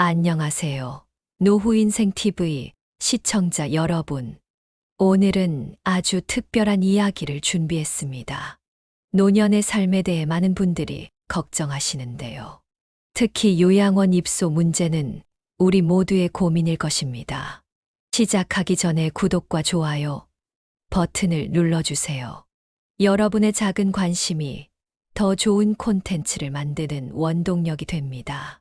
안녕하세요. 노후인생TV 시청자 여러분. 오늘은 아주 특별한 이야기를 준비했습니다. 노년의 삶에 대해 많은 분들이 걱정하시는데요. 특히 요양원 입소 문제는 우리 모두의 고민일 것입니다. 시작하기 전에 구독과 좋아요 버튼을 눌러주세요. 여러분의 작은 관심이 더 좋은 콘텐츠를 만드는 원동력이 됩니다.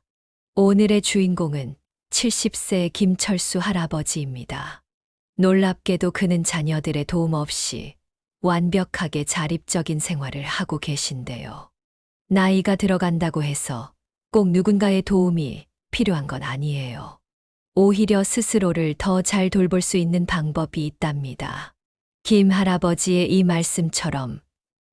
오늘의 주인공은 70세 김철수 할아버지입니다. 놀랍게도 그는 자녀들의 도움 없이 완벽하게 자립적인 생활을 하고 계신데요. 나이가 들어간다고 해서 꼭 누군가의 도움이 필요한 건 아니에요. 오히려 스스로를 더 잘 돌볼 수 있는 방법이 있답니다. 김 할아버지의 이 말씀처럼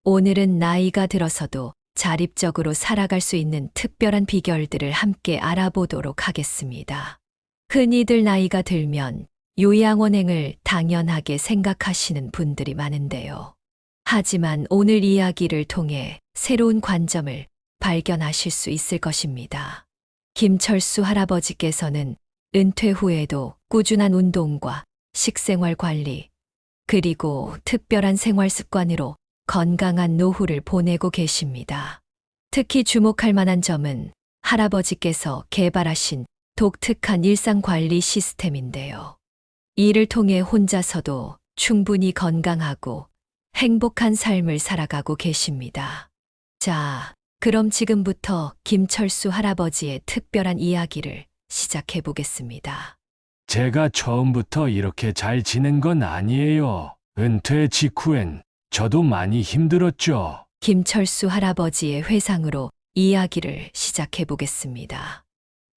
오늘은 나이가 들어서도 자립적으로 살아갈 수 있는 특별한 비결들을 함께 알아보도록 하겠습니다. 흔히들 나이가 들면 요양원행을 당연하게 생각하시는 분들이 많은데요. 하지만 오늘 이야기를 통해 새로운 관점을 발견하실 수 있을 것입니다. 김철수 할아버지께서는 은퇴 후에도 꾸준한 운동과 식생활 관리, 그리고 특별한 생활 습관으로 건강한 노후를 보내고 계십니다. 특히 주목할 만한 점은 할아버지께서 개발하신 독특한 일상관리 시스템인데요. 이를 통해 혼자서도 충분히 건강하고 행복한 삶을 살아가고 계십니다. 자, 그럼 지금부터 김철수 할아버지의 특별한 이야기를 시작해 보겠습니다. 제가 처음부터 이렇게 잘 지낸 건 아니에요. 은퇴 직후엔 저도 많이 힘들었죠. 김철수 할아버지의 회상으로 이야기를 시작해 보겠습니다.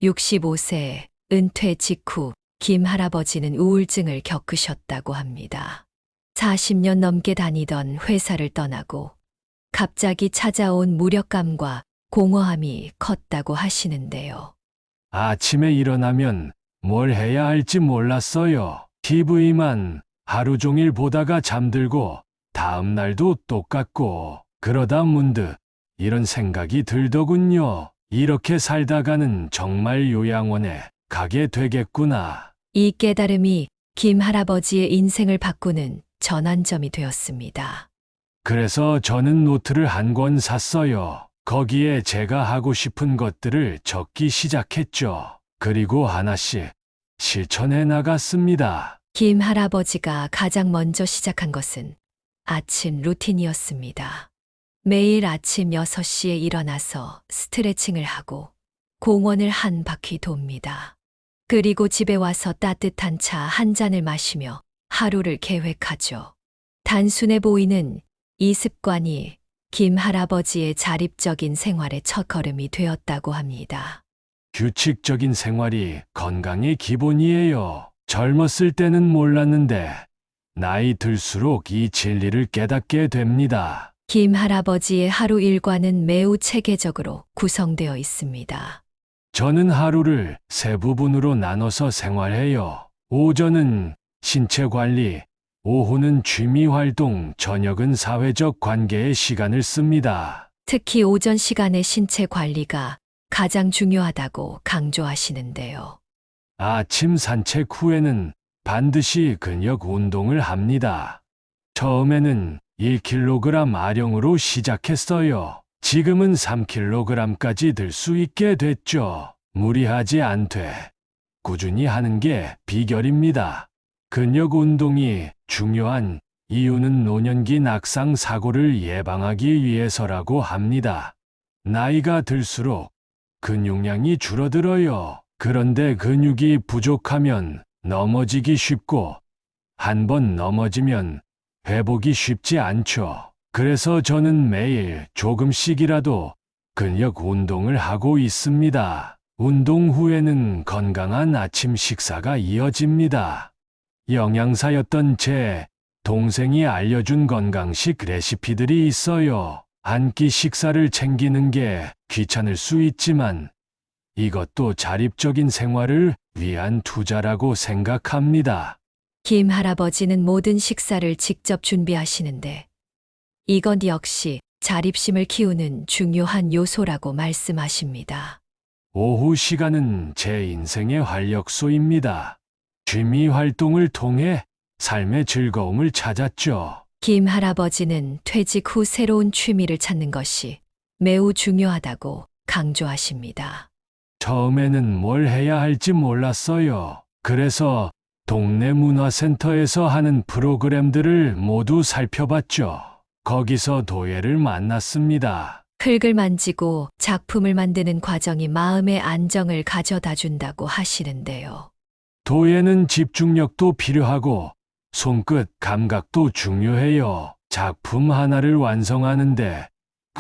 65세 은퇴 직후 김 할아버지는 우울증을 겪으셨다고 합니다. 40년 넘게 다니던 회사를 떠나고 갑자기 찾아온 무력감과 공허함이 컸다고 하시는데요. 아침에 일어나면 뭘 해야 할지 몰랐어요. TV만 하루 종일 보다가 잠들고 다음 날도 똑같고 그러다 문득 이런 생각이 들더군요. 이렇게 살다가는 정말 요양원에 가게 되겠구나. 이 깨달음이 김 할아버지의 인생을 바꾸는 전환점이 되었습니다. 그래서 저는 노트를 한 권 샀어요. 거기에 제가 하고 싶은 것들을 적기 시작했죠. 그리고 하나씩 실천해 나갔습니다. 김 할아버지가 가장 먼저 시작한 것은 아침 루틴이었습니다. 매일 아침 6시에 일어나서 스트레칭을 하고 공원을 한 바퀴 돕니다. 그리고 집에 와서 따뜻한 차 한 잔을 마시며 하루를 계획하죠. 단순해 보이는 이 습관이 김 할아버지의 자립적인 생활의 첫걸음이 되었다고 합니다. 규칙적인 생활이 건강의 기본이에요. 젊었을 때는 몰랐는데 나이 들수록 이 진리를 깨닫게 됩니다. 김 할아버지의 하루 일과는 매우 체계적으로 구성되어 있습니다. 저는 하루를 세 부분으로 나눠서 생활해요. 오전은 신체 관리, 오후는 취미 활동, 저녁은 사회적 관계에 시간을 씁니다. 특히 오전 시간의 신체 관리가 가장 중요하다고 강조하시는데요. 아침 산책 후에는 반드시 근력 운동을 합니다. 처음에는 1kg 아령으로 시작했어요. 지금은 3kg까지 들 수 있게 됐죠. 무리하지 않되 꾸준히 하는 게 비결입니다. 근력 운동이 중요한 이유는 노년기 낙상 사고를 예방하기 위해서라고 합니다. 나이가 들수록 근육량이 줄어들어요. 그런데 근육이 부족하면 넘어지기 쉽고 한 번 넘어지면 회복이 쉽지 않죠. 그래서 저는 매일 조금씩이라도 근력 운동을 하고 있습니다. 운동 후에는 건강한 아침 식사가 이어집니다. 영양사였던 제 동생이 알려준 건강식 레시피들이 있어요. 한 끼 식사를 챙기는 게 귀찮을 수 있지만 이것도 자립적인 생활을 위한 투자라고 생각합니다. 김 할아버지는 모든 식사를 직접 준비하시는데 이건 역시 자립심을 키우는 중요한 요소라고 말씀하십니다. 오후 시간은 제 인생의 활력소입니다. 취미 활동을 통해 삶의 즐거움을 찾았죠. 김 할아버지는 퇴직 후 새로운 취미를 찾는 것이 매우 중요하다고 강조하십니다. 처음에는 뭘 해야 할지 몰랐어요. 그래서 동네 문화센터에서 하는 프로그램들을 모두 살펴봤죠. 거기서 도예를 만났습니다. 흙을 만지고 작품을 만드는 과정이 마음의 안정을 가져다 준다고 하시는데요. 도예는 집중력도 필요하고 손끝 감각도 중요해요. 작품 하나를 완성하는데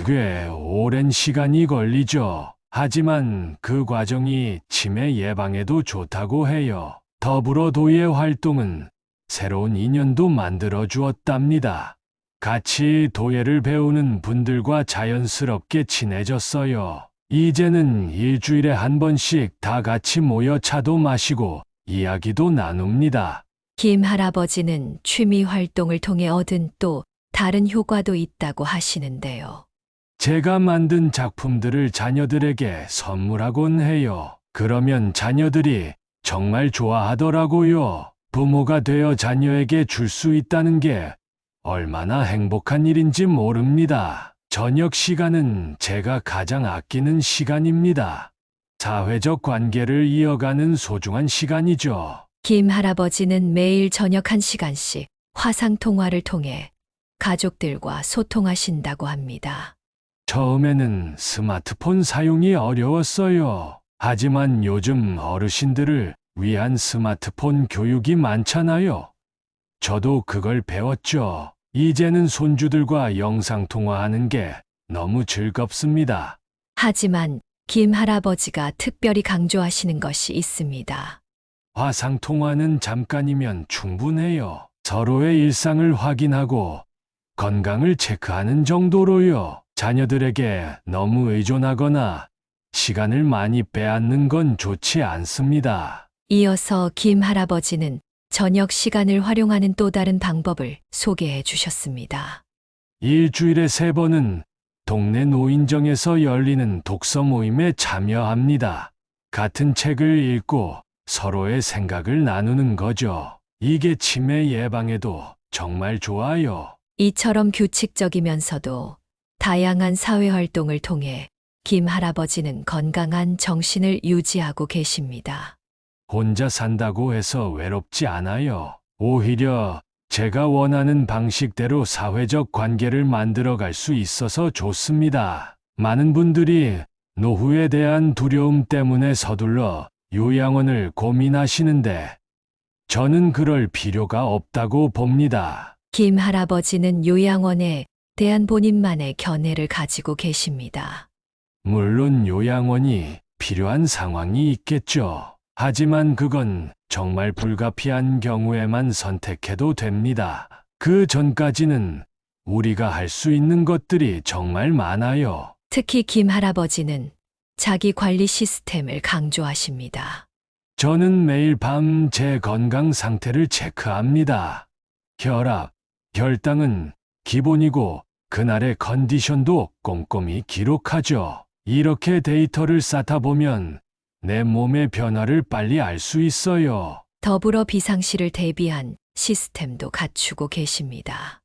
꽤 오랜 시간이 걸리죠. 하지만 그 과정이 치매 예방에도 좋다고 해요. 더불어 도예 활동은 새로운 인연도 만들어 주었답니다. 같이 도예를 배우는 분들과 자연스럽게 친해졌어요. 이제는 일주일에 한 번씩 다 같이 모여 차도 마시고 이야기도 나눕니다. 김 할아버지는 취미 활동을 통해 얻은 또 다른 효과도 있다고 하시는데요. 제가 만든 작품들을 자녀들에게 선물하곤 해요. 그러면 자녀들이 정말 좋아하더라고요. 부모가 되어 자녀에게 줄 수 있다는 게 얼마나 행복한 일인지 모릅니다. 저녁 시간은 제가 가장 아끼는 시간입니다. 사회적 관계를 이어가는 소중한 시간이죠. 김 할아버지는 매일 저녁 1시간씩 화상통화를 통해 가족들과 소통하신다고 합니다. 처음에는 스마트폰 사용이 어려웠어요. 하지만 요즘 어르신들을 위한 스마트폰 교육이 많잖아요. 저도 그걸 배웠죠. 이제는 손주들과 영상통화하는 게 너무 즐겁습니다. 하지만 김 할아버지가 특별히 강조하시는 것이 있습니다. 화상통화는 잠깐이면 충분해요. 서로의 일상을 확인하고 건강을 체크하는 정도로요. 자녀들에게 너무 의존하거나 시간을 많이 빼앗는 건 좋지 않습니다. 이어서 김 할아버지는 저녁 시간을 활용하는 또 다른 방법을 소개해 주셨습니다. 일주일에 3번은 동네 노인정에서 열리는 독서 모임에 참여합니다. 같은 책을 읽고 서로의 생각을 나누는 거죠. 이게 치매 예방에도 정말 좋아요. 이처럼 규칙적이면서도 다양한 사회 활동을 통해 김 할아버지는 건강한 정신을 유지하고 계십니다. 혼자 산다고 해서 외롭지 않아요. 오히려 제가 원하는 방식대로 사회적 관계를 만들어갈 수 있어서 좋습니다. 많은 분들이 노후에 대한 두려움 때문에 서둘러 요양원을 고민하시는데 저는 그럴 필요가 없다고 봅니다. 김 할아버지는 요양원에 대한 본인만의 견해를 가지고 계십니다. 물론 요양원이 필요한 상황이 있겠죠. 하지만 그건 정말 불가피한 경우에만 선택해도 됩니다. 그 전까지는 우리가 할 수 있는 것들이 정말 많아요. 특히 김 할아버지는 자기 관리 시스템을 강조하십니다. 저는 매일 밤 제 건강 상태를 체크합니다. 혈압, 혈당은 기본이고 그날의 컨디션도 꼼꼼히 기록하죠. 이렇게 데이터를 쌓다 보면 내 몸의 변화를 빨리 알 수 있어요. 더불어 비상시를 대비한 시스템도 갖추고 계십니다.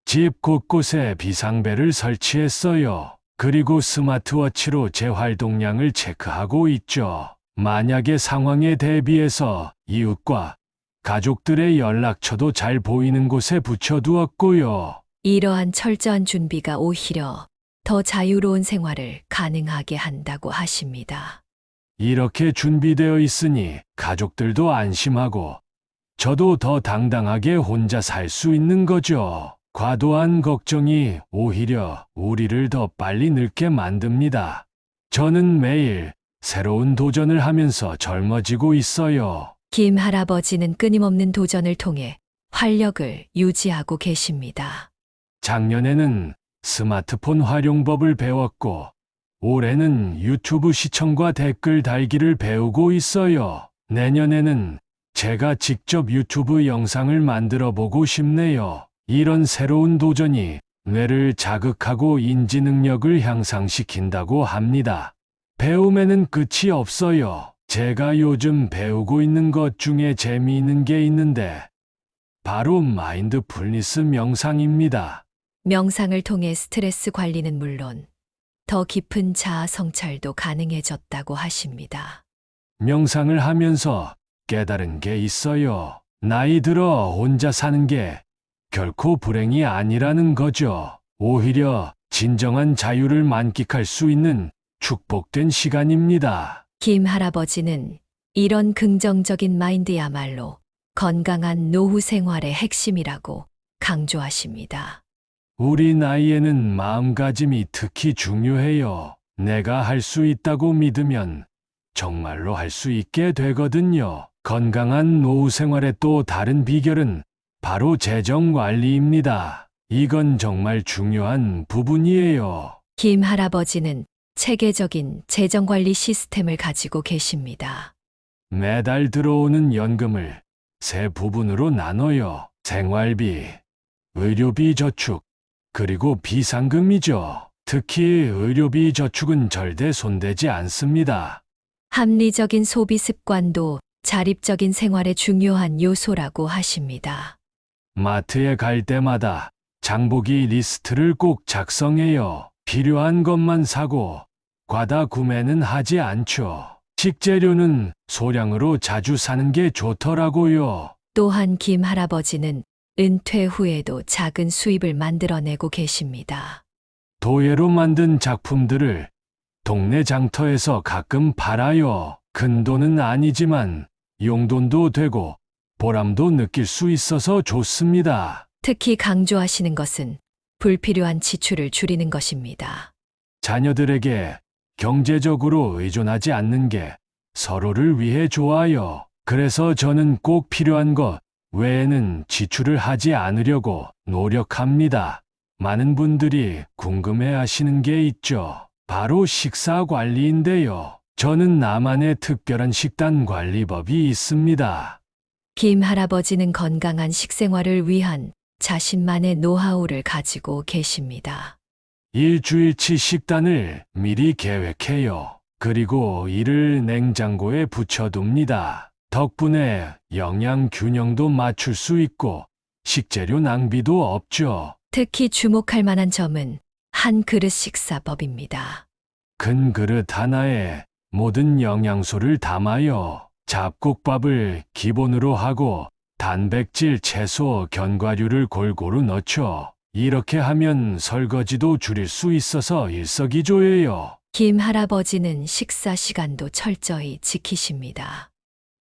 집 곳곳에 비상벨을 설치했어요. 그리고 스마트워치로 제 활동량을 체크하고 있죠. 만약의 상황에 대비해서 이웃과 가족들의 연락처도 잘 보이는 곳에 붙여두었고요. 이러한 철저한 준비가 오히려 더 자유로운 생활을 가능하게 한다고 하십니다. 이렇게 준비되어 있으니 가족들도 안심하고 저도 더 당당하게 혼자 살 수 있는 거죠. 과도한 걱정이 오히려 우리를 더 빨리 늙게 만듭니다. 저는 매일 새로운 도전을 하면서 젊어지고 있어요. 김 할아버지는 끊임없는 도전을 통해 활력을 유지하고 계십니다. 작년에는 스마트폰 활용법을 배웠고 올해는 유튜브 시청과 댓글 달기를 배우고 있어요. 내년에는 제가 직접 유튜브 영상을 만들어 보고 싶네요. 이런 새로운 도전이 뇌를 자극하고 인지 능력을 향상시킨다고 합니다. 배움에는 끝이 없어요. 제가 요즘 배우고 있는 것 중에 재미있는 게 있는데, 바로 마인드풀니스 명상입니다. 명상을 통해 스트레스 관리는 물론 더 깊은 자아 성찰도 가능해졌다고 하십니다. 명상을 하면서 깨달은 게 있어요. 나이 들어 혼자 사는 게 결코 불행이 아니라는 거죠. 오히려 진정한 자유를 만끽할 수 있는 축복된 시간입니다. 김 할아버지는 이런 긍정적인 마인드야말로 건강한 노후 생활의 핵심이라고 강조하십니다. 우리 나이에는 마음가짐이 특히 중요해요. 내가 할 수 있다고 믿으면 정말로 할 수 있게 되거든요. 건강한 노후 생활의 또 다른 비결은 바로 재정 관리입니다. 이건 정말 중요한 부분이에요. 김 할아버지는 체계적인 재정 관리 시스템을 가지고 계십니다. 매달 들어오는 연금을 세 부분으로 나눠요. 생활비, 의료비 저축, 그리고 비상금이죠. 특히 의료비 저축은 절대 손대지 않습니다. 합리적인 소비 습관도 자립적인 생활의 중요한 요소라고 하십니다. 마트에 갈 때마다 장보기 리스트를 꼭 작성해요. 필요한 것만 사고 과다 구매는 하지 않죠. 식재료는 소량으로 자주 사는 게 좋더라고요. 또한 김 할아버지는 은퇴 후에도 작은 수입을 만들어내고 계십니다. 도예로 만든 작품들을 동네 장터에서 가끔 팔아요. 큰 돈은 아니지만 용돈도 되고 보람도 느낄 수 있어서 좋습니다. 특히 강조하시는 것은 불필요한 지출을 줄이는 것입니다. 자녀들에게 경제적으로 의존하지 않는 게 서로를 위해 좋아요. 그래서 저는 꼭 필요한 것 외에는 지출을 하지 않으려고 노력합니다. 많은 분들이 궁금해 하시는 게 있죠. 바로 식사 관리인데요. 저는 나만의 특별한 식단 관리법이 있습니다. 김 할아버지는 건강한 식생활을 위한 자신만의 노하우를 가지고 계십니다. 일주일치 식단을 미리 계획해요. 그리고 이를 냉장고에 붙여둡니다. 덕분에 영양 균형도 맞출 수 있고 식재료 낭비도 없죠. 특히 주목할 만한 점은 한 그릇 식사법입니다. 큰 그릇 하나에 모든 영양소를 담아요. 잡곡밥을 기본으로 하고 단백질, 채소, 견과류를 골고루 넣죠. 이렇게 하면 설거지도 줄일 수 있어서 일석이조예요. 김 할아버지는 식사 시간도 철저히 지키십니다.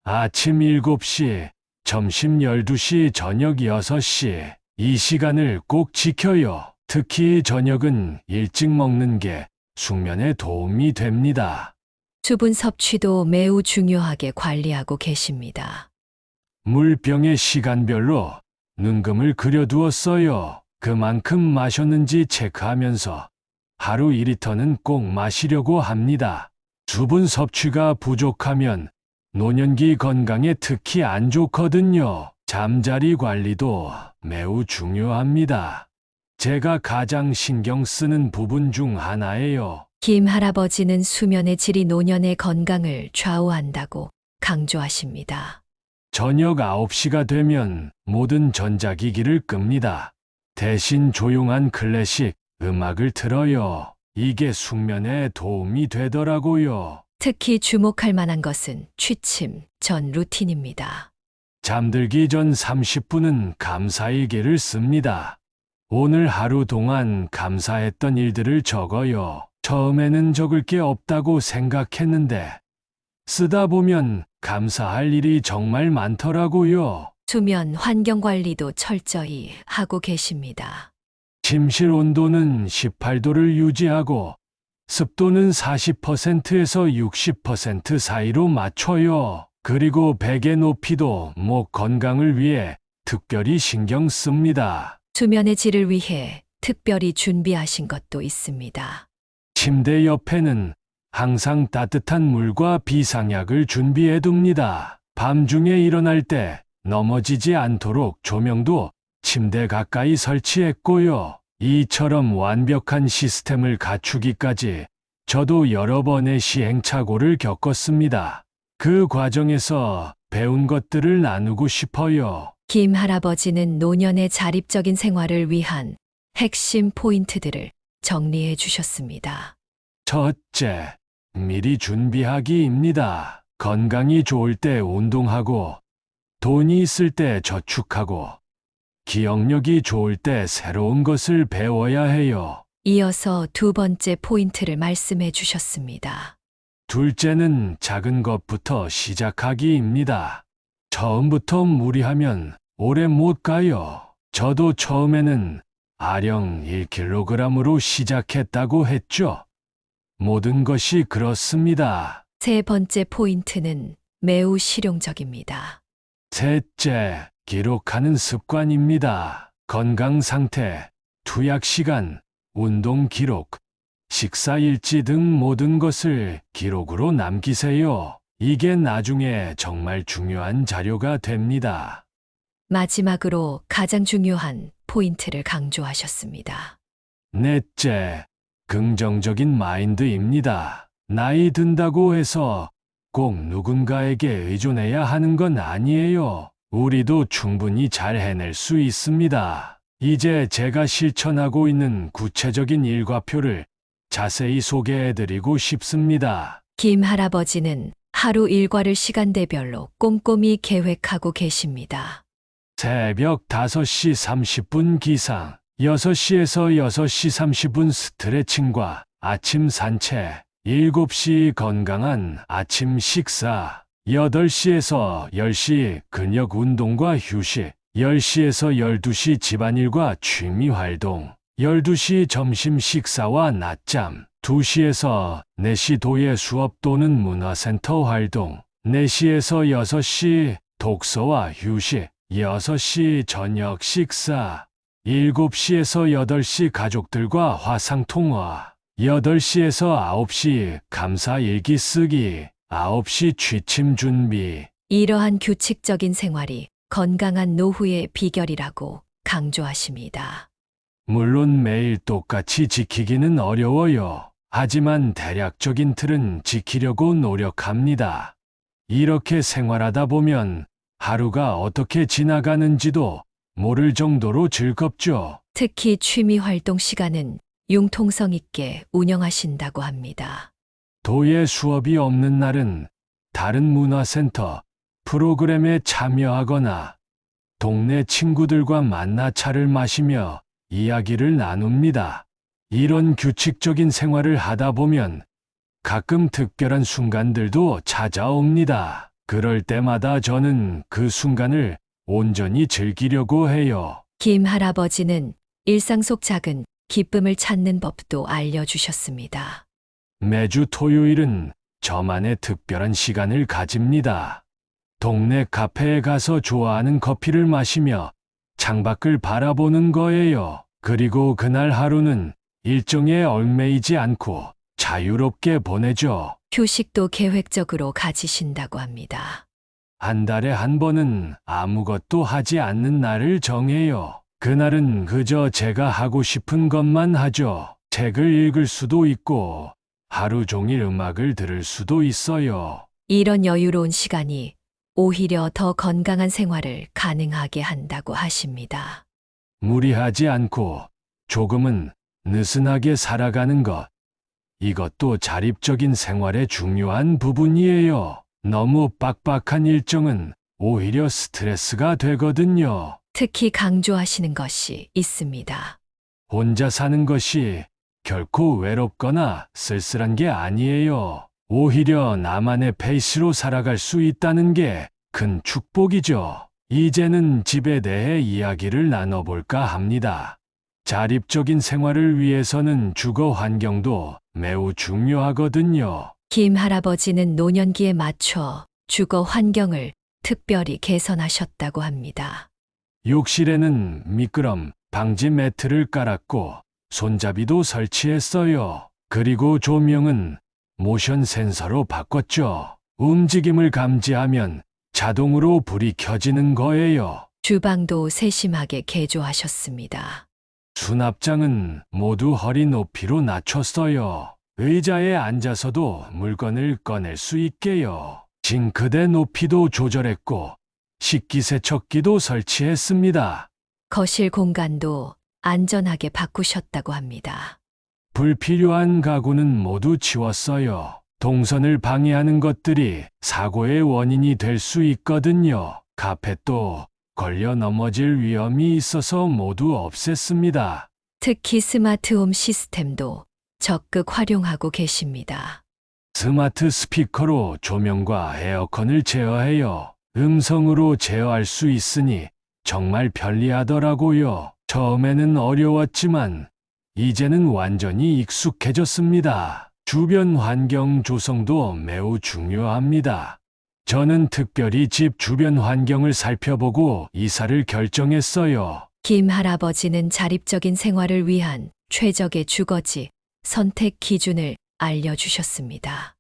아침 7시, 점심 12시, 저녁 6시. 이 시간을 꼭 지켜요. 특히 저녁은 일찍 먹는 게 숙면에 도움이 됩니다. 수분 섭취도 매우 중요하게 관리하고 계십니다. 물병에 시간별로 눈금을 그려두었어요. 그만큼 마셨는지 체크하면서 하루 2리터는 꼭 마시려고 합니다. 수분 섭취가 부족하면 노년기 건강에 특히 안 좋거든요. 잠자리 관리도 매우 중요합니다. 제가 가장 신경 쓰는 부분 중 하나예요. 김 할아버지는 수면의 질이 노년의 건강을 좌우한다고 강조하십니다. 저녁 9시가 되면 모든 전자기기를 끕니다. 대신 조용한 클래식 음악을 틀어요. 이게 숙면에 도움이 되더라고요. 특히 주목할 만한 것은 취침 전 루틴입니다. 잠들기 전 30분은 감사일기를 씁니다. 오늘 하루 동안 감사했던 일들을 적어요. 처음에는 적을 게 없다고 생각했는데 쓰다 보면 감사할 일이 정말 많더라고요. 수면 환경 관리도 철저히 하고 계십니다. 침실 온도는 18도를 유지하고 습도는 40%에서 60% 사이로 맞춰요. 그리고 베개 높이도 목 건강을 위해 특별히 신경 씁니다. 수면의 질을 위해 특별히 준비하신 것도 있습니다. 침대 옆에는 항상 따뜻한 물과 비상약을 준비해 둡니다. 밤중에 일어날 때 넘어지지 않도록 조명도 침대 가까이 설치했고요. 이처럼 완벽한 시스템을 갖추기까지 저도 여러 번의 시행착오를 겪었습니다. 그 과정에서 배운 것들을 나누고 싶어요. 김 할아버지는 노년의 자립적인 생활을 위한 핵심 포인트들을 정리해 주셨습니다. 첫째, 미리 준비하기입니다. 건강이 좋을 때 운동하고, 돈이 있을 때 저축하고, 기억력이 좋을 때 새로운 것을 배워야 해요. 이어서 두 번째 포인트를 말씀해 주셨습니다. 둘째는 작은 것부터 시작하기입니다. 처음부터 무리하면 오래 못 가요. 저도 처음에는 아령 1kg으로 시작했다고 했죠. 모든 것이 그렇습니다. 세 번째 포인트는 매우 실용적입니다. 셋째, 기록하는 습관입니다. 건강 상태, 투약 시간, 운동 기록, 식사 일지 등 모든 것을 기록으로 남기세요. 이게 나중에 정말 중요한 자료가 됩니다. 마지막으로 가장 중요한 포인트를 강조하셨습니다. 넷째, 긍정적인 마인드입니다. 나이 든다고 해서 꼭 누군가에게 의존해야 하는 건 아니에요. 우리도 충분히 잘 해낼 수 있습니다. 이제 제가 실천하고 있는 구체적인 일과표를 자세히 소개해드리고 싶습니다. 김 할아버지는 하루 일과를 시간대별로 꼼꼼히 계획하고 계십니다. 새벽 5시 30분 기상, 6시에서 6시 30분 스트레칭과 아침 산책, 7시 건강한 아침 식사, 8시에서 10시 근력 운동과 휴식, 10시에서 12시 집안일과 취미 활동, 12시 점심 식사와 낮잠, 2시에서 4시 도예 수업 또는 문화센터 활동, 4시에서 6시 독서와 휴식, 6시 저녁 식사, 7시에서 8시 가족들과 화상통화, 8시에서 9시 감사 일기 쓰기, 9시 취침 준비. 이러한 규칙적인 생활이 건강한 노후의 비결이라고 강조하십니다. 물론 매일 똑같이 지키기는 어려워요. 하지만 대략적인 틀은 지키려고 노력합니다. 이렇게 생활하다 보면 하루가 어떻게 지나가는지도 모를 정도로 즐겁죠. 특히 취미 활동 시간은 융통성 있게 운영하신다고 합니다. 도예 수업이 없는 날은 다른 문화센터 프로그램에 참여하거나 동네 친구들과 만나 차를 마시며 이야기를 나눕니다. 이런 규칙적인 생활을 하다 보면 가끔 특별한 순간들도 찾아옵니다. 그럴 때마다 저는 그 순간을 온전히 즐기려고 해요. 김 할아버지는 일상 속 작은 기쁨을 찾는 법도 알려주셨습니다. 매주 토요일은 저만의 특별한 시간을 가집니다. 동네 카페에 가서 좋아하는 커피를 마시며 창밖을 바라보는 거예요. 그리고 그날 하루는 일정에 얽매이지 않고 자유롭게 보내죠. 휴식도 계획적으로 가지신다고 합니다. 한 달에 한 번은 아무것도 하지 않는 날을 정해요. 그날은 그저 제가 하고 싶은 것만 하죠. 책을 읽을 수도 있고 하루 종일 음악을 들을 수도 있어요. 이런 여유로운 시간이 오히려 더 건강한 생활을 가능하게 한다고 하십니다. 무리하지 않고 조금은 느슨하게 살아가는 것. 이것도 자립적인 생활의 중요한 부분이에요. 너무 빡빡한 일정은 오히려 스트레스가 되거든요. 특히 강조하시는 것이 있습니다. 혼자 사는 것이 결코 외롭거나 쓸쓸한 게 아니에요. 오히려 나만의 페이스로 살아갈 수 있다는 게 큰 축복이죠. 이제는 집에 대해 이야기를 나눠볼까 합니다. 자립적인 생활을 위해서는 주거 환경도 매우 중요하거든요. 김 할아버지는 노년기에 맞춰 주거 환경을 특별히 개선하셨다고 합니다. 욕실에는 미끄럼 방지 매트를 깔았고 손잡이도 설치했어요. 그리고 조명은 모션 센서로 바꿨죠. 움직임을 감지하면 자동으로 불이 켜지는 거예요. 주방도 세심하게 개조하셨습니다. 수납장은 모두 허리 높이로 낮췄어요. 의자에 앉아서도 물건을 꺼낼 수 있게요. 싱크대 높이도 조절했고 식기세척기도 설치했습니다. 거실 공간도 안전하게 바꾸셨다고 합니다. 불필요한 가구는 모두 치웠어요. 동선을 방해하는 것들이 사고의 원인이 될 수 있거든요. 카펫도 걸려 넘어질 위험이 있어서 모두 없앴습니다. 특히 스마트홈 시스템도 적극 활용하고 계십니다. 스마트 스피커로 조명과 에어컨을 제어해요. 음성으로 제어할 수 있으니 정말 편리하더라고요. 처음에는 어려웠지만 이제는 완전히 익숙해졌습니다. 주변 환경 조성도 매우 중요합니다. 저는 특별히 집 주변 환경을 살펴보고 이사를 결정했어요. 김 할아버지는 자립적인 생활을 위한 최적의 주거지 선택 기준을 알려주셨습니다.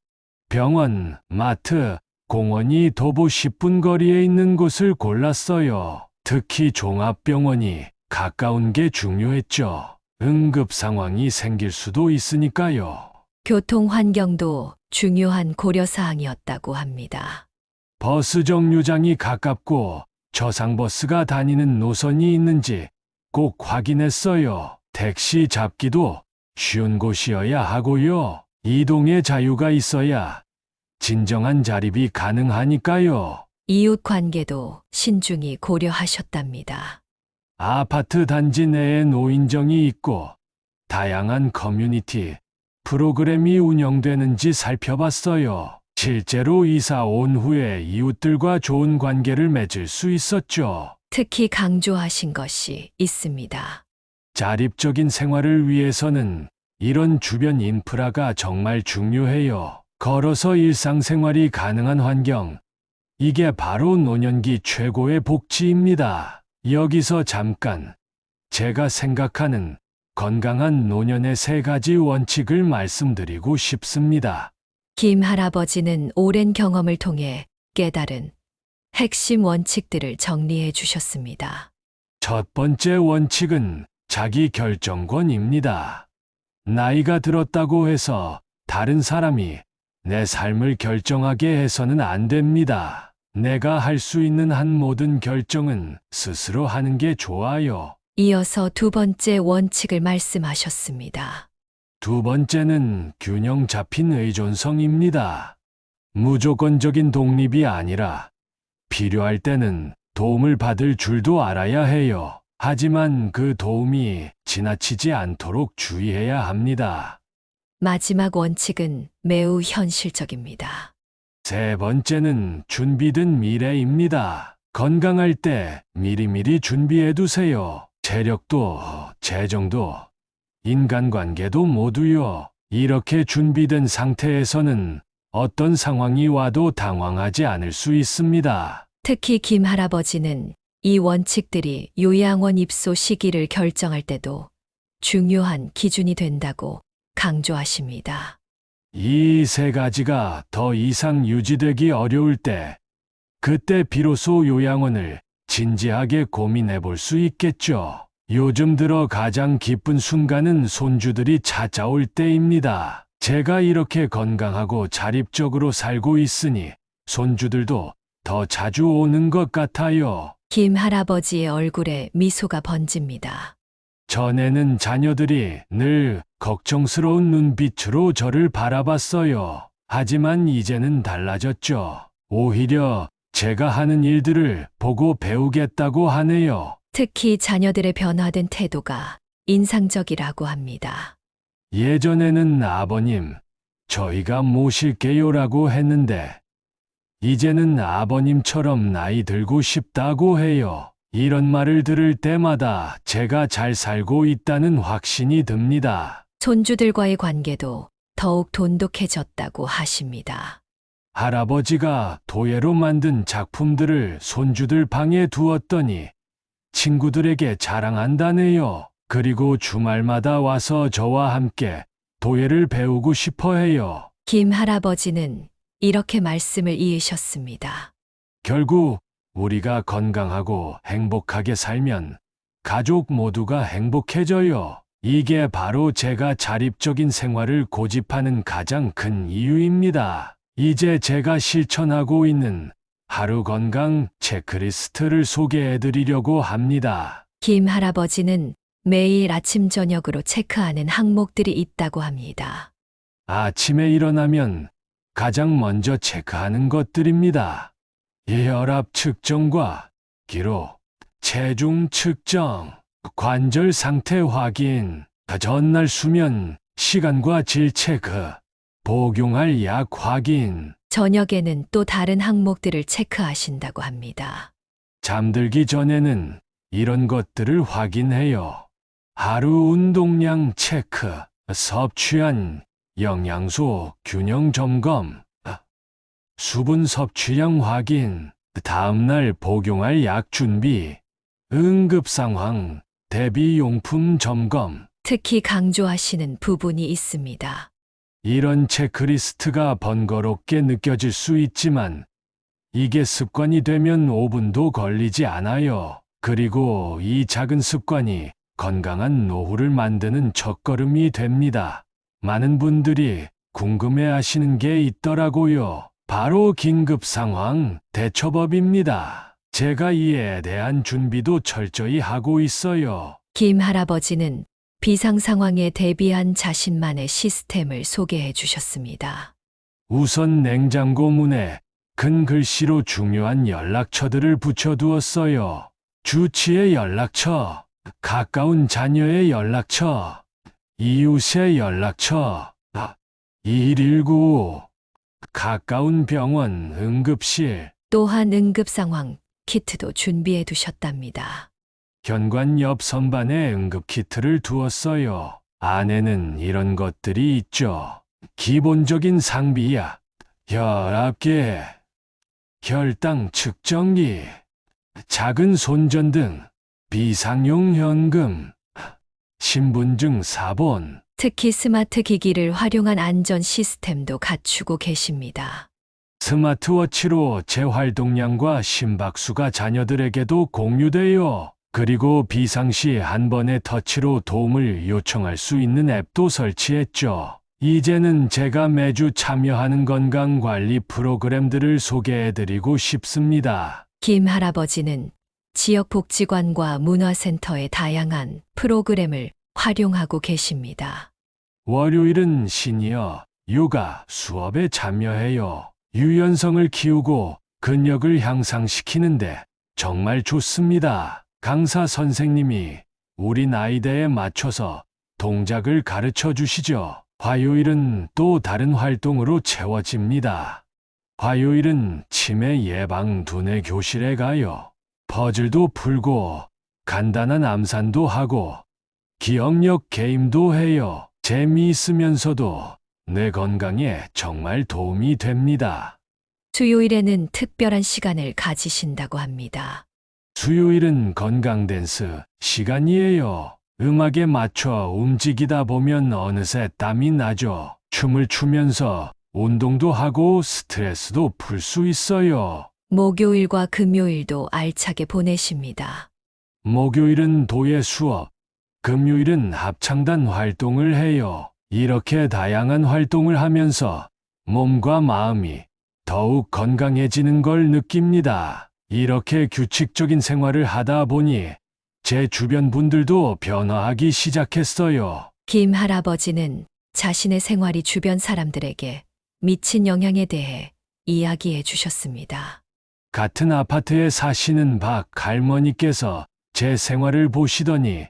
병원, 마트, 공원이 도보 10분 거리에 있는 곳을 골랐어요. 특히 종합병원이 가까운 게 중요했죠. 응급 상황이 생길 수도 있으니까요. 교통 환경도 중요한 고려사항이었다고 합니다. 버스 정류장이 가깝고 저상버스가 다니는 노선이 있는지 꼭 확인했어요. 택시 잡기도 쉬운 곳이어야 하고요. 이동의 자유가 있어야 진정한 자립이 가능하니까요. 이웃 관계도 신중히 고려하셨답니다. 아파트 단지 내에 노인정이 있고 다양한 커뮤니티 프로그램이 운영되는지 살펴봤어요. 실제로 이사 온 후에 이웃들과 좋은 관계를 맺을 수 있었죠. 특히 강조하신 것이 있습니다. 자립적인 생활을 위해서는 이런 주변 인프라가 정말 중요해요. 걸어서 일상생활이 가능한 환경. 이게 바로 노년기 최고의 복지입니다. 여기서 잠깐 제가 생각하는 건강한 노년의 3가지 원칙을 말씀드리고 싶습니다. 김 할아버지는 오랜 경험을 통해 깨달은 핵심 원칙들을 정리해 주셨습니다. 첫 번째 원칙은 자기 결정권입니다. 나이가 들었다고 해서 다른 사람이 내 삶을 결정하게 해서는 안 됩니다. 내가 할 수 있는 한 모든 결정은 스스로 하는 게 좋아요. 이어서 두 번째 원칙을 말씀하셨습니다. 두 번째는 균형 잡힌 의존성입니다. 무조건적인 독립이 아니라 필요할 때는 도움을 받을 줄도 알아야 해요. 하지만 그 도움이 지나치지 않도록 주의해야 합니다. 마지막 원칙은 매우 현실적입니다. 세 번째는 준비된 미래입니다. 건강할 때 미리미리 준비해 두세요. 체력도, 재정도, 인간관계도 모두요. 이렇게 준비된 상태에서는 어떤 상황이 와도 당황하지 않을 수 있습니다. 특히 김 할아버지는 이 원칙들이 요양원 입소 시기를 결정할 때도 중요한 기준이 된다고 강조하십니다. 이 3가지가 더 이상 유지되기 어려울 때, 그때 비로소 요양원을 진지하게 고민해 볼 수 있겠죠. 요즘 들어 가장 기쁜 순간은 손주들이 찾아올 때입니다. 제가 이렇게 건강하고 자립적으로 살고 있으니 손주들도 더 자주 오는 것 같아요. 김 할아버지의 얼굴에 미소가 번집니다. 전에는 자녀들이 늘 걱정스러운 눈빛으로 저를 바라봤어요. 하지만 이제는 달라졌죠. 오히려 제가 하는 일들을 보고 배우겠다고 하네요. 특히 자녀들의 변화된 태도가 인상적이라고 합니다. 예전에는 아버님, 저희가 모실게요라고 했는데, 이제는 아버님처럼 나이 들고 싶다고 해요. 이런 말을 들을 때마다 제가 잘 살고 있다는 확신이 듭니다. 손주들과의 관계도 더욱 돈독해졌다고 하십니다. 할아버지가 도예로 만든 작품들을 손주들 방에 두었더니 친구들에게 자랑한다네요. 그리고 주말마다 와서 저와 함께 도예를 배우고 싶어 해요. 김 할아버지는 이렇게 말씀을 이으셨습니다. 결국 우리가 건강하고 행복하게 살면 가족 모두가 행복해져요. 이게 바로 제가 자립적인 생활을 고집하는 가장 큰 이유입니다. 이제 제가 실천하고 있는 하루 건강 체크리스트를 소개해 드리려고 합니다. 김 할아버지는 매일 아침 저녁으로 체크하는 항목들이 있다고 합니다. 아침에 일어나면 가장 먼저 체크하는 것들입니다. 혈압 측정과 기록, 체중 측정, 관절 상태 확인, 전날 수면 시간과 질 체크, 복용할 약 확인, 저녁에는 또 다른 항목들을 체크하신다고 합니다. 잠들기 전에는 이런 것들을 확인해요. 하루 운동량 체크, 섭취한 영양소 균형 점검, 수분 섭취량 확인, 다음날 복용할 약 준비, 응급 상황, 대비용품 점검. 특히 강조하시는 부분이 있습니다. 이런 체크리스트가 번거롭게 느껴질 수 있지만 이게 습관이 되면 5분도 걸리지 않아요. 그리고 이 작은 습관이 건강한 노후를 만드는 첫걸음이 됩니다. 많은 분들이 궁금해 하시는 게 있더라고요. 바로 긴급 상황 대처법입니다. 제가 이에 대한 준비도 철저히 하고 있어요. 김 할아버지는 비상 상황에 대비한 자신만의 시스템을 소개해 주셨습니다. 우선 냉장고 문에 큰 글씨로 중요한 연락처들을 붙여두었어요. 주치의 연락처, 가까운 자녀의 연락처, 이웃의 연락처, 119, 가까운 병원, 응급실, 또한 응급 상황 키트도 준비해 두셨답니다. 현관 옆 선반에 응급 키트를 두었어요. 안에는 이런 것들이 있죠. 기본적인 상비야. 혈압계, 혈당 측정기, 작은 손전등, 비상용 현금, 신분증 사본. 특히 스마트 기기를 활용한 안전 시스템도 갖추고 계십니다. 스마트워치로 제 활동량과 심박수가 자녀들에게도 공유돼요. 그리고 비상시 한 번의 터치로 도움을 요청할 수 있는 앱도 설치했죠. 이제는 제가 매주 참여하는 건강관리 프로그램들을 소개해드리고 싶습니다. 김 할아버지는 지역복지관과 문화센터의 다양한 프로그램을 활용하고 계십니다. 월요일은 시니어 요가 수업에 참여해요. 유연성을 키우고 근력을 향상시키는데 정말 좋습니다. 강사 선생님이 우리 나이대에 맞춰서 동작을 가르쳐 주시죠. 화요일은 또 다른 활동으로 채워집니다. 화요일은 치매 예방 두뇌 교실에 가요. 퍼즐도 풀고 간단한 암산도 하고 기억력 게임도 해요. 재미있으면서도 뇌 건강에 정말 도움이 됩니다. 수요일에는 특별한 시간을 가지신다고 합니다. 수요일은 건강 댄스 시간이에요. 음악에 맞춰 움직이다 보면 어느새 땀이 나죠. 춤을 추면서 운동도 하고 스트레스도 풀 수 있어요. 목요일과 금요일도 알차게 보내십니다. 목요일은 도예 수업, 금요일은 합창단 활동을 해요. 이렇게 다양한 활동을 하면서 몸과 마음이 더욱 건강해지는 걸 느낍니다. 이렇게 규칙적인 생활을 하다 보니 제 주변 분들도 변화하기 시작했어요. 김 할아버지는 자신의 생활이 주변 사람들에게 미친 영향에 대해 이야기해 주셨습니다. 같은 아파트에 사시는 박 할머니께서 제 생활을 보시더니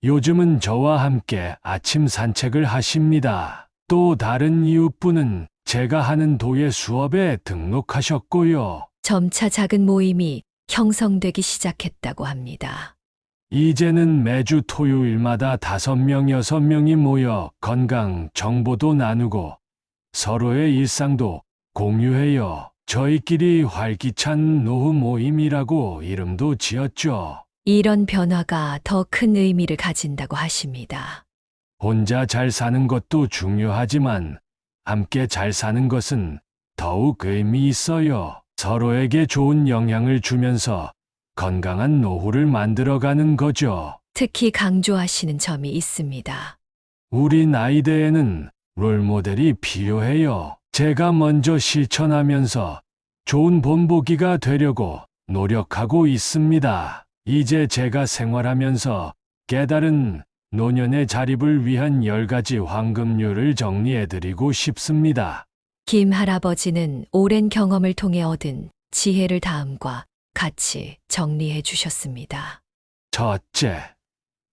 요즘은 저와 함께 아침 산책을 하십니다. 또 다른 이웃분은 제가 하는 도예 수업에 등록하셨고요. 점차 작은 모임이 형성되기 시작했다고 합니다. 이제는 매주 토요일마다 5명, 6명이 모여 건강 정보도 나누고 서로의 일상도 공유해요. 저희끼리 활기찬 노후 모임이라고 이름도 지었죠. 이런 변화가 더 큰 의미를 가진다고 하십니다. 혼자 잘 사는 것도 중요하지만 함께 잘 사는 것은 더욱 의미 있어요. 서로에게 좋은 영향을 주면서 건강한 노후를 만들어가는 거죠. 특히 강조하시는 점이 있습니다. 우리 나이대에는 롤모델이 필요해요. 제가 먼저 실천하면서 좋은 본보기가 되려고 노력하고 있습니다. 이제 제가 생활하면서 깨달은 노년의 자립을 위한 10가지 황금률을 정리해드리고 싶습니다. 김 할아버지는 오랜 경험을 통해 얻은 지혜를 다음과 같이 정리해 주셨습니다. 첫째,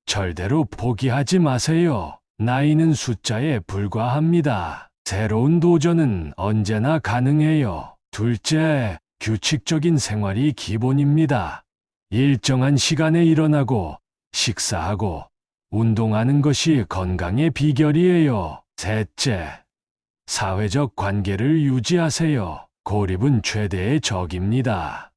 절대로 포기하지 마세요. 나이는 숫자에 불과합니다. 새로운 도전은 언제나 가능해요. 둘째, 규칙적인 생활이 기본입니다. 일정한 시간에 일어나고 식사하고 운동하는 것이 건강의 비결이에요. 셋째, 사회적 관계를 유지하세요. 고립은 최대의 적입니다.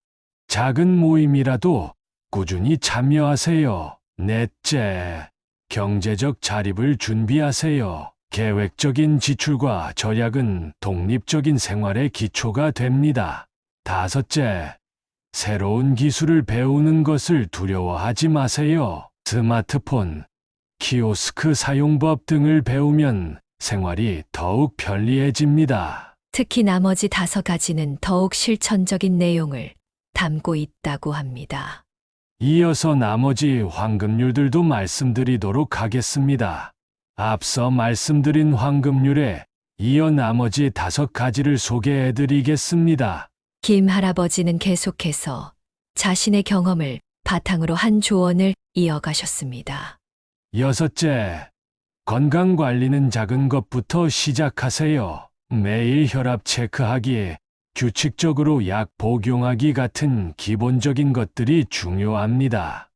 작은 모임이라도 꾸준히 참여하세요. 넷째, 경제적 자립을 준비하세요. 계획적인 지출과 절약은 독립적인 생활의 기초가 됩니다. 다섯째, 새로운 기술을 배우는 것을 두려워하지 마세요. 스마트폰, 키오스크 사용법 등을 배우면 생활이 더욱 편리해집니다. 특히 나머지 5가지는 더욱 실천적인 내용을 담고 있다고 합니다. 이어서 나머지 황금률들도 말씀드리도록 하겠습니다. 앞서 말씀드린 황금률에 이어 나머지 5가지를 소개해드리겠습니다. 김 할아버지는 계속해서 자신의 경험을 바탕으로 한 조언을 이어가셨습니다. 여섯째, 건강관리는 작은 것부터 시작하세요. 매일 혈압 체크하기, 규칙적으로 약 복용하기 같은 기본적인 것들이 중요합니다.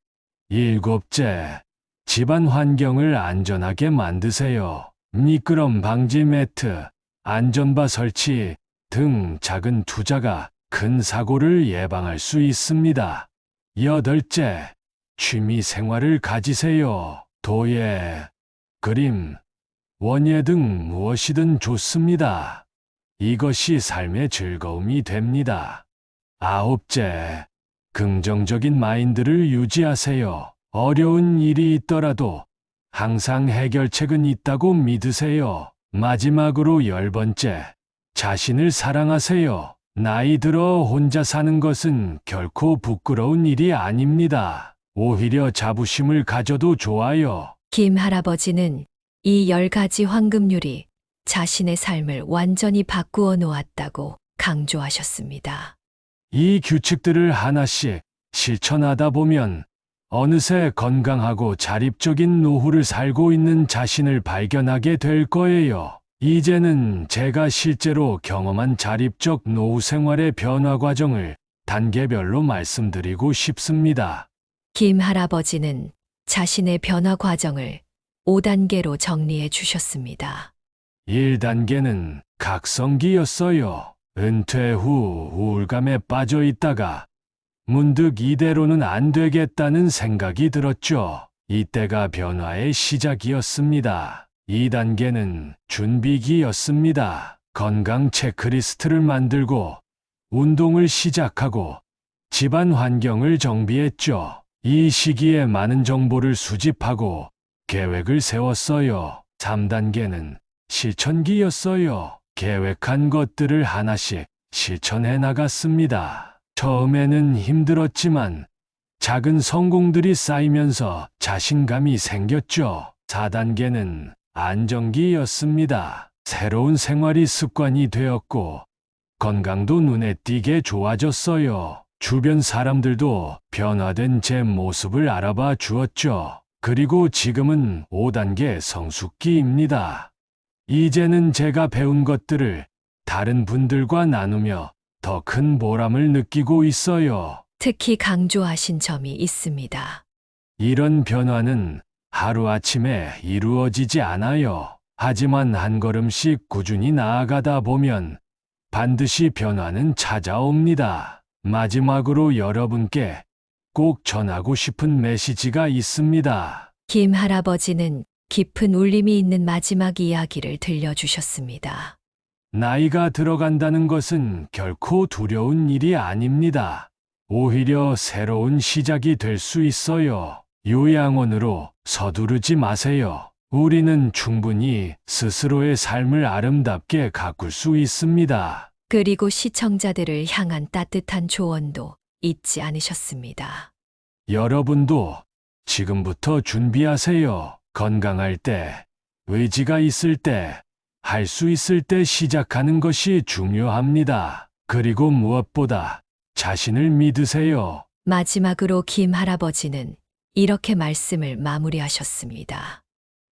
일곱째, 집안 환경을 안전하게 만드세요. 미끄럼 방지 매트, 안전바 설치 등 작은 투자가 큰 사고를 예방할 수 있습니다. 여덟째, 취미 생활을 가지세요. 도예, 그림, 원예 등 무엇이든 좋습니다. 이것이 삶의 즐거움이 됩니다. 아홉째, 긍정적인 마인드를 유지하세요. 어려운 일이 있더라도 항상 해결책은 있다고 믿으세요. 마지막으로 10번째, 자신을 사랑하세요. 나이 들어 혼자 사는 것은 결코 부끄러운 일이 아닙니다. 오히려 자부심을 가져도 좋아요. 김 할아버지는 이 10가지 황금률이 자신의 삶을 완전히 바꾸어 놓았다고 강조하셨습니다. 이 규칙들을 하나씩 실천하다 보면 어느새 건강하고 자립적인 노후를 살고 있는 자신을 발견하게 될 거예요. 이제는 제가 실제로 경험한 자립적 노후 생활의 변화 과정을 단계별로 말씀드리고 싶습니다. 김 할아버지는 자신의 변화 과정을 5단계로 정리해 주셨습니다. 1단계는 각성기였어요. 은퇴 후 우울감에 빠져 있다가 문득 이대로는 안 되겠다는 생각이 들었죠. 이때가 변화의 시작이었습니다. 2단계는 준비기였습니다. 건강 체크리스트를 만들고 운동을 시작하고 집안 환경을 정비했죠. 이 시기에 많은 정보를 수집하고 계획을 세웠어요. 3단계는 실천기였어요. 계획한 것들을 하나씩 실천해 나갔습니다. 처음에는 힘들었지만 작은 성공들이 쌓이면서 자신감이 생겼죠. 4단계는 안정기였습니다. 새로운 생활이 습관이 되었고 건강도 눈에 띄게 좋아졌어요. 주변 사람들도 변화된 제 모습을 알아봐 주었죠. 그리고 지금은 5단계 성숙기입니다. 이제는 제가 배운 것들을 다른 분들과 나누며 더 큰 보람을 느끼고 있어요. 특히 강조하신 점이 있습니다. 이런 변화는 하루아침에 이루어지지 않아요. 하지만 한 걸음씩 꾸준히 나아가다 보면 반드시 변화는 찾아옵니다. 마지막으로 여러분께 꼭 전하고 싶은 메시지가 있습니다. 김 할아버지는 깊은 울림이 있는 마지막 이야기를 들려주셨습니다. 나이가 들어간다는 것은 결코 두려운 일이 아닙니다. 오히려 새로운 시작이 될 수 있어요. 요양원으로 서두르지 마세요. 우리는 충분히 스스로의 삶을 아름답게 가꿀 수 있습니다. 그리고 시청자들을 향한 따뜻한 조언도 잊지 않으셨습니다. 여러분도 지금부터 준비하세요. 건강할 때, 의지가 있을 때, 할 수 있을 때 시작하는 것이 중요합니다. 그리고 무엇보다 자신을 믿으세요. 마지막으로 김 할아버지는 이렇게 말씀을 마무리하셨습니다.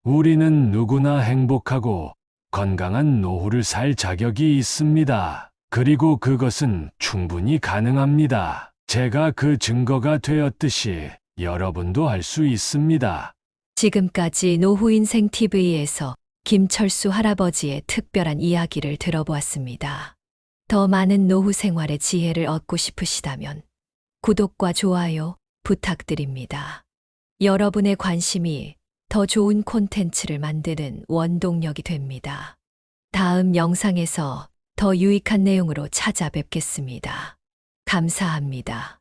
우리는 누구나 행복하고 건강한 노후를 살 자격이 있습니다. 그리고 그것은 충분히 가능합니다. 제가 그 증거가 되었듯이 여러분도 할 수 있습니다. 지금까지 노후인생 TV에서 김철수 할아버지의 특별한 이야기를 들어보았습니다. 더 많은 노후 생활의 지혜를 얻고 싶으시다면 구독과 좋아요 부탁드립니다. 여러분의 관심이 더 좋은 콘텐츠를 만드는 원동력이 됩니다. 다음 영상에서 더 유익한 내용으로 찾아뵙겠습니다. 감사합니다.